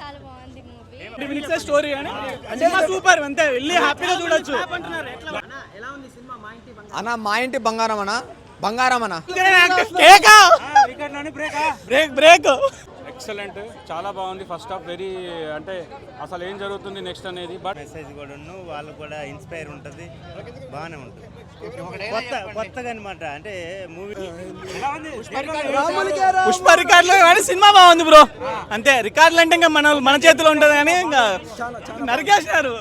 చాలా బాగుంది movie. Story cinema super, అంతే వెళ్ళి హ్యాపీగా చూడొచ్చు. అన్న మా ఇంటి బంగారం అన్న, బంగారం అన్న. బ్రేక్ బ్రేక్ ఎక్సలెంట్, చాలా బాగుంది. ఫస్ట్ హాఫ్ వెరీ అంటే అసలు ఏం జరుగుతుంది నెక్స్ట్ అనేది, బట్ మెసేజ్ కూడా వాళ్ళు కూడా ఇన్స్పైర్ ఉంటుంది, బాగానే ఉంటుంది. కొత్తగా అనమాట అంటే మూవీ పుష్ప రికార్డులు కానీ సినిమా బాగుంది బ్రో. అంతే, రికార్డులు అంటే ఇంకా మన చేతిలో ఉంటుంది కానీ ఇంకా నరికేసినారు.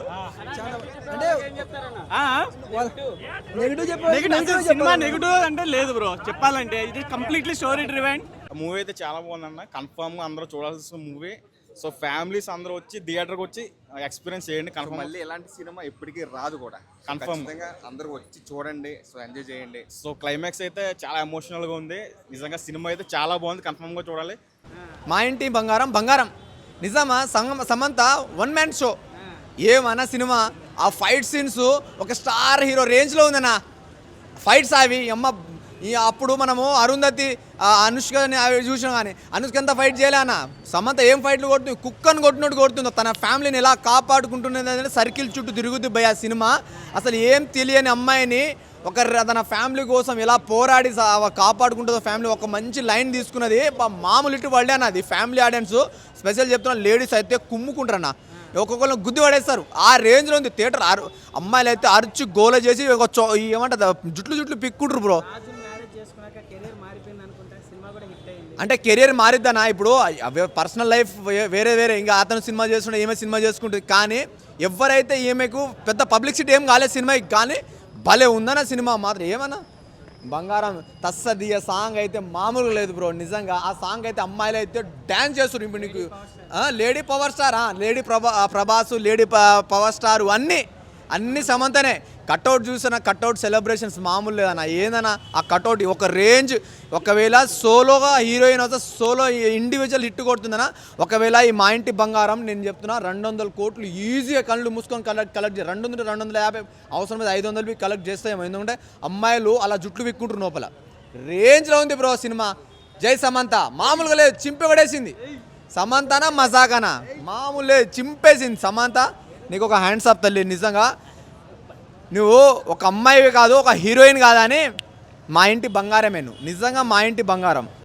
సినిమా నెగిటివ్ అంటే లేదు బ్రో, చెప్పాలంటే ఇది కంప్లీట్లీ స్టోరీ డ్రివెన్ మూవీ. అయితే చాలా బాగుందన్న, కన్ఫర్మ్ గా అందరూ చూడాల్సిన మూవీ. సో ఫ్యామిలీస్ అందరూ వచ్చి థియేటర్కి వచ్చి ఎక్స్పీరియన్స్ చేయండి. కన్ఫర్మ్ మళ్ళీ ఇలాంటి సినిమా ఎప్పటికీ రాదు కూడా, కన్ఫర్మ్ అందరూ వచ్చి చూడండి, సో ఎంజాయ్ చేయండి. సో క్లైమాక్స్ అయితే చాలా ఎమోషనల్ గా ఉంది. నిజంగా సినిమా అయితే చాలా బాగుంది, కన్ఫర్మ్ గా చూడాలి. మా ఇంటి బంగారం బంగారం నిజమా. సమంత వన్ మ్యాన్ షో ఏమన్నా సినిమా. ఆ ఫైట్ సీన్స్ ఒక స్టార్ హీరో రేంజ్లో ఉందన్న ఫైట్స్ అవి. అమ్మ అప్పుడు మనము అరుంధతి అనుష్కని అవి చూసాం, కానీ అనుష్క ఎంత ఫైట్ చేయలే అన్న. సమంత ఏం ఫైట్లు కొడుతుంది, కుక్కను కొట్టినట్టు కొడుతుందో. తన ఫ్యామిలీని ఎలా కాపాడుకుంటున్నది అనేది సర్కిల్ చుట్టూ తిరుగుతుంది భయ సినిమా. అసలు ఏం తెలియని అమ్మాయిని తన ఫ్యామిలీ కోసం ఎలా పోరాడి కాపాడుకుంటుందో ఫ్యామిలీ. ఒక మంచి లైన్ తీసుకున్నది, మామూలు ఇటు వాళ్ళే అన్న. అది ఫ్యామిలీ ఆడియన్స్ స్పెషల్ చెప్తున్నా, లేడీస్ అయితే కుమ్ముకుంటారన్న, ఒక్కొక్కరు గుద్ది పడేస్తారు. ఆ రేంజ్లో ఉంది థియేటర్. అమ్మాయిలు అయితే అరుచి గోల చేసి ఏమంటారు జుట్లు పిక్కుంటారు బ్రో. అంటే కెరీర్ మారిద్దనా ఇప్పుడు. పర్సనల్ లైఫ్ వేరే ఇంకా అతను సినిమా చేస్తుంటే ఈమె సినిమా చేసుకుంటుంది. కానీ ఎవరైతే ఈమెకు పెద్ద పబ్లిసిటీ ఏం కాలేదు సినిమాకి, కానీ భలే ఉందన్న సినిమా మాత్రం. ఏమన్నా బంగారం తస్సదియ సాంగ్ అయితే మామూలుగా లేదు బ్రో. నిజంగా ఆ సాంగ్ అయితే అమ్మాయిలు అయితే డ్యాన్స్ చేస్తారు. ఇప్పుడు నీకు lady power star, lady Prabhas, lady power star అన్నీ సమంతనే. కట్అవుట్ చూసిన కట్అవుట్ సెలబ్రేషన్స్ మామూలు లేదన్న. ఏందన్నా ఆ కట్అవుట్ ఒక రేంజ్. ఒకవేళ సోలోగా హీరోయిన్ వస్తే సోలో ఇండివిజువల్ హిట్ కొడుతుందన్న. ఒకవేళ ఈ మా ఇంటి బంగారం నేను చెప్తున్నా 200 కోట్లు ఈజీగా కళ్ళు మూసుకొని కలెక్ట్ 200 250 అవసరం మీద 500 కలెక్ట్ చేస్తాయేమో. ఎందుకంటే అమ్మాయిలు అలా జుట్లు విక్కుంటారు లోపల. రేంజ్లో ఉంది బ్రో సినిమా. జై సమంత మామూలుగా లేదు, చింపి పడేసింది. సమంతనా మజాకనా మామూలు లేదు, చింపేసింది సమంత. నీకు ఒక హ్యాండ్స్ అప్ తల్లి. నిజంగా నువ్వు ఒక అమ్మాయివి కాదు, ఒక హీరోయిన్ కాదని మా ఇంటి బంగారమే నువ్వు. నిజంగా మా ఇంటి బంగారం.